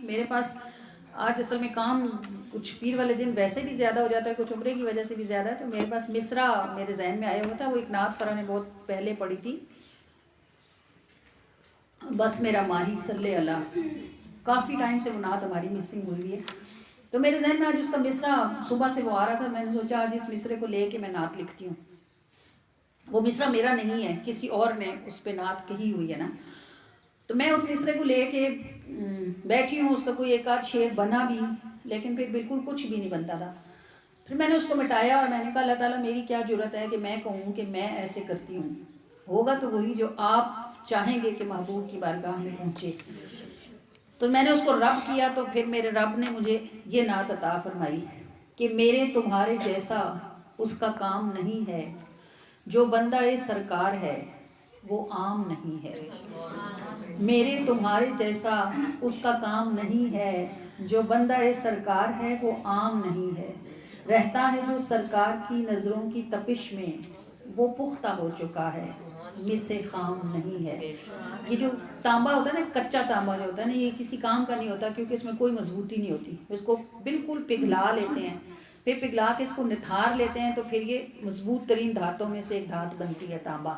میرے پاس آج اصل میں کام کچھ پیر والے دن ویسے بھی زیادہ ہو جاتا ہے، کچھ عمرے کی وجہ سے بھی زیادہ ہے، تو میرے پاس مصرع میرے ذہن میں آیا ہوا تھا، وہ ایک نعت فرا نے بہت پہلے پڑھی تھی، بس میرا ماہی صلی اللہ، کافی ٹائم سے وہ نعت ہماری مسنگ ہوئی ہے، تو میرے ذہن میں آج اس کا مصرع صبح سے وہ آ رہا تھا، میں نے سوچا آج اس مصرے کو لے کے میں نعت لکھتی ہوں۔ وہ مصرع میرا نہیں ہے، کسی اور نے اس پہ نعت کہی ہوئی ہے نا، تو میں اس مصرے کو لے کے بیٹھی ہوں، اس کا کوئی ایک آدھ شعر بنا بھی، لیکن پھر بالکل کچھ بھی نہیں بنتا تھا۔ پھر میں نے اس کو مٹایا اور میں نے کہا اللہ تعالیٰ میری کیا جرت ہے کہ میں کہوں کہ میں ایسے کرتی ہوں، ہوگا تو وہی جو آپ چاہیں گے کہ محبوب کی بارگاہ میں پہنچے۔ تو میں نے اس کو رب کیا، تو پھر میرے رب نے مجھے یہ نعت عطا فرمائی کہ میرے تمہارے جیسا اس کا کام نہیں ہے، جو بندہ سرکار ہے وہ عام نہیں ہے۔ میرے تمہارے جیسا اس کا کام نہیں ہے، جو بندہ سرکار ہے وہ عام نہیں ہے، رہتا ہے جو سرکار کی نظروں کی تپش میں، وہ پختہ ہو چکا ہے، مس خام نہیں ہے۔ یہ جو تانبا ہوتا ہے نا، کچا تانبا جو ہوتا ہے نا، یہ کسی کام کا نہیں ہوتا کیونکہ اس میں کوئی مضبوطی نہیں ہوتی، اس کو بالکل پگھلا لیتے ہیں، پھر پگھلا کے اس کو نتھار لیتے ہیں، تو پھر یہ مضبوط ترین دھاتوں میں سے ایک دھات بنتی ہے تانبا۔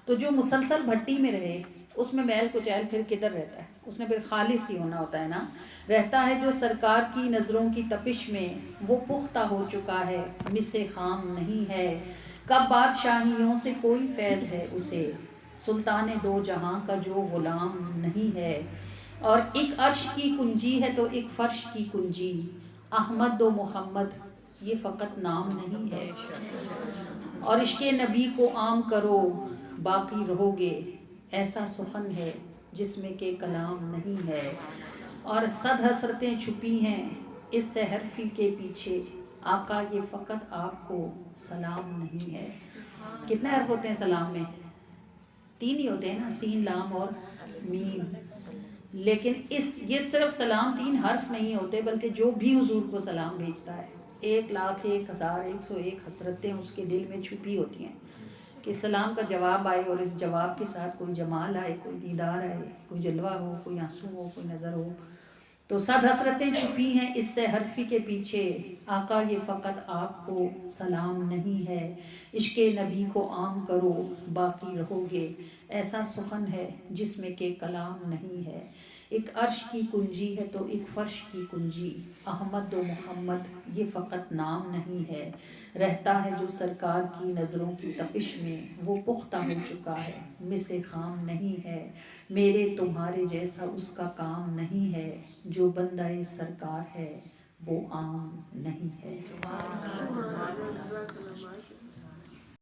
تو جو مسلسل بھٹی میں رہے اس میں میل کچیل پھر کدھر رہتا ہے، اس نے پھر خالص ہی ہونا ہوتا ہے نا۔ رہتا ہے جو سرکار کی نظروں کی تپش میں، وہ پختہ ہو چکا ہے، مس خام نہیں ہے۔ کب بادشاہیوں سے کوئی فیض ہے اسے، سلطان دو جہاں کا جو غلام نہیں ہے۔ اور ایک عرش کی کنجی ہے تو ایک فرش کی کنجی، احمد و محمد یہ فقط نام نہیں ہے۔ اور عشق نبی کو عام کرو باقی رہو گے، ایسا سخن ہے جس میں کہ کلام نہیں ہے۔ اور صد حسرتیں چھپی ہیں اس سے حرفی کے پیچھے، آقا یہ فقط آپ کو سلام نہیں ہے۔ کتنے حرف ہوتے ہیں سلام میں؟ 3 ہی ہوتے ہیں نا، سین لام اور میم، لیکن یہ صرف سلام 3 حرف نہیں ہوتے، بلکہ جو بھی حضور کو سلام بھیجتا ہے 1,01,101 حسرتیں اس کے دل میں چھپی ہوتی ہیں کہ سلام کا جواب آئے، اور اس جواب کے ساتھ کوئی جمال آئے، کوئی دیدار آئے، کوئی جلوہ ہو، کوئی آنسو ہو، کوئی نظر ہو۔ تو صد حسرتیں چھپی ہیں اس سے حرفی کے پیچھے، آقا یہ فقط آپ کو سلام نہیں ہے۔ عشق نبی کو عام کرو باقی رہو گے، ایسا سخن ہے جس میں کہ کلام نہیں ہے۔ ایک عرش کی کنجی ہے تو ایک فرش کی کنجی، احمد و محمد یہ فقط نام نہیں ہے۔ رہتا ہے جو سرکار کی نظروں کی تپش میں، وہ پختہ ہو چکا ہے، مس خام نہیں ہے۔ میرے تمہارے جیسا اس کا کام نہیں ہے، جو بندہ سرکار ہے وہ عام نہیں ہے۔